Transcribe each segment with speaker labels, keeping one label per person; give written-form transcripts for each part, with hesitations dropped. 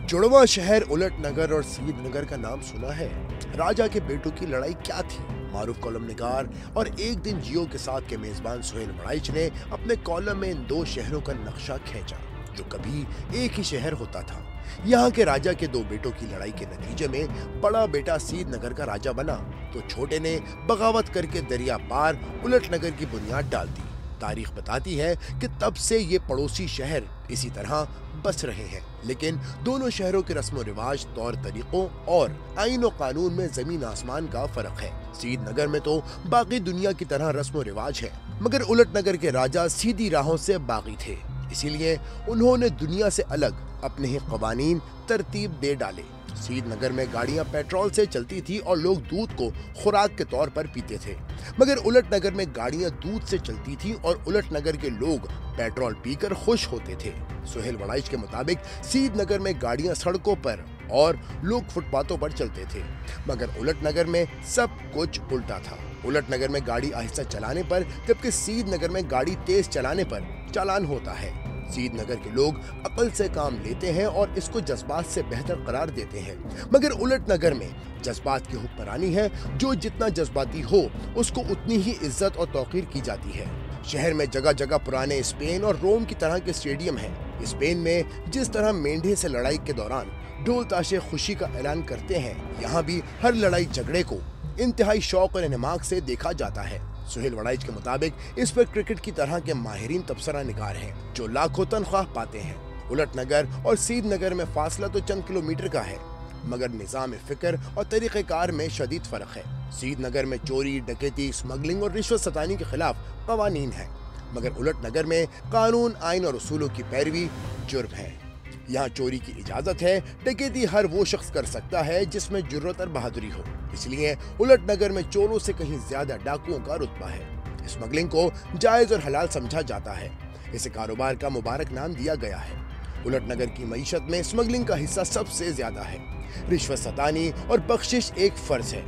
Speaker 1: जुड़वा शहर उलट नगर और सीध नगर का नाम सुना है। राजा के बेटों की लड़ाई क्या थी? मारूफ कॉलम निगार और एक दिन जियो के साथ के मेजबान सुहेल वड़ाइच ने अपने कॉलम में इन दो शहरों का नक्शा खींचा जो कभी एक ही शहर होता था। यहाँ के राजा के दो बेटों की लड़ाई के नतीजे में बड़ा बेटा सीध नगर का राजा बना तो छोटे ने बगावत करके दरिया पार उलट नगर की बुनियाद डाल दी। तारीख बताती है कि तब से ये पड़ोसी शहर इसी तरह बस रहे हैं, लेकिन दोनों शहरों के रस्म रिवाज, तौर तरीकों और आईन और कानून में जमीन आसमान का फर्क है। सीध नगर में तो बाकी दुनिया की तरह रस्म रिवाज है, मगर उलट नगर के राजा सीधी राहों से बागी थे, इसीलिए उन्होंने दुनिया से अलग अपने ही कवानीन तरतीब दे डाले। सीध नगर में गाड़ियां पेट्रोल से चलती थी और लोग दूध को खुराक के तौर पर पीते थे, मगर उलट नगर में गाड़ियां दूध से चलती थी और उलट नगर के लोग पेट्रोल पीकर खुश होते थे। सुहेल वड़ाइच के मुताबिक सीध नगर में गाड़ियां सड़कों पर और लोग फुटपाथों पर चलते थे, मगर उलट नगर में सब कुछ उल्टा था। उलट नगर में गाड़ी आहिस्ता चलाने पर, जबकि सीध नगर में गाड़ी तेज चलाने पर चालान होता है। सीध नगर के लोग अकल से काम लेते हैं और इसको जज्बात से बेहतर करार देते हैं, मगर उलट नगर में जज्बात की हुक्मरानी है। जो जितना जज्बाती हो उसको उतनी ही इज्जत और तौकीर की जाती है। शहर में जगह जगह पुराने स्पेन और रोम की तरह के स्टेडियम हैं। स्पेन में जिस तरह मेंढे से लड़ाई के दौरान ढोल ताशे खुशी का ऐलान करते हैं, यहाँ भी हर लड़ाई झगड़े को इंतहाई शौक और इन्हमाक से देखा जाता है। सुहेल वड़ाइच के मुताबिक इस पर क्रिकेट की तरह के माहिरीन तबसरा निगार हैं जो लाखों तनख्वाह पाते हैं। उलट नगर और सीध नगर में फासला तो चंद किलोमीटर का है, मगर निज़ाम फिक्र और तरीक़ेकार में शदीद फर्क है। सीध नगर में चोरी, डकैती, स्मगलिंग और रिश्वत सतानी के खिलाफ कवानीन है, मगर उलट नगर में कानून, आइन और उसूलों की पैरवी जुर्म है। यहाँ चोरी की इजाजत है, डकैती हर वो शख्स कर सकता है जिसमें जुर्रत और बहादुरी हो, इसलिए उलट नगर में चोरों से कहीं ज्यादा डाकुओं का रुतबा है। स्मगलिंग को जायज और हलाल समझा जाता है, इसे कारोबार का मुबारक नाम दिया गया है। उलट नगर की मईशत में स्मगलिंग का हिस्सा सबसे ज्यादा है। रिश्वत सतानी और बख्शिश एक फर्ज है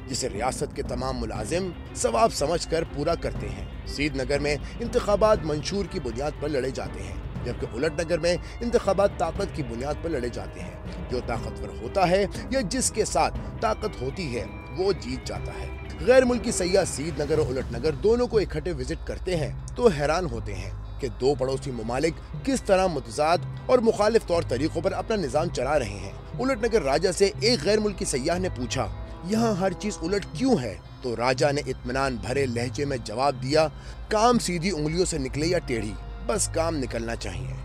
Speaker 1: जिसे रियासत के तमाम मुलाजिम सवाब समझकर पूरा करते हैं। सीध नगर में इंतखाबात मंशूर की बुनियाद पर लड़े जाते हैं, जबकि उलट नगर में इंतखाबात ताकत की बुनियाद पर लड़े जाते हैं। जो ताकतवर होता है या जिसके साथ ताकत होती है वो जीत जाता है। गैर मुल्की सयाह सीध नगर और उलट नगर दोनों को इकट्ठे विजिट करते हैं तो हैरान होते हैं कि दो पड़ोसी ममालिक किस तरह मुतजाद और मुखालिफ तौर तरीकों पर अपना निजाम चला रहे हैं। उलट नगर राजा से एक गैर मुल्की सयाह ने पूछा, यहाँ हर चीज उलट क्यों है? तो राजा ने इत्मीनान भरे लहजे में जवाब दिया, काम सीधी उंगलियों से निकले या टेढ़ी, बस काम निकलना चाहिए।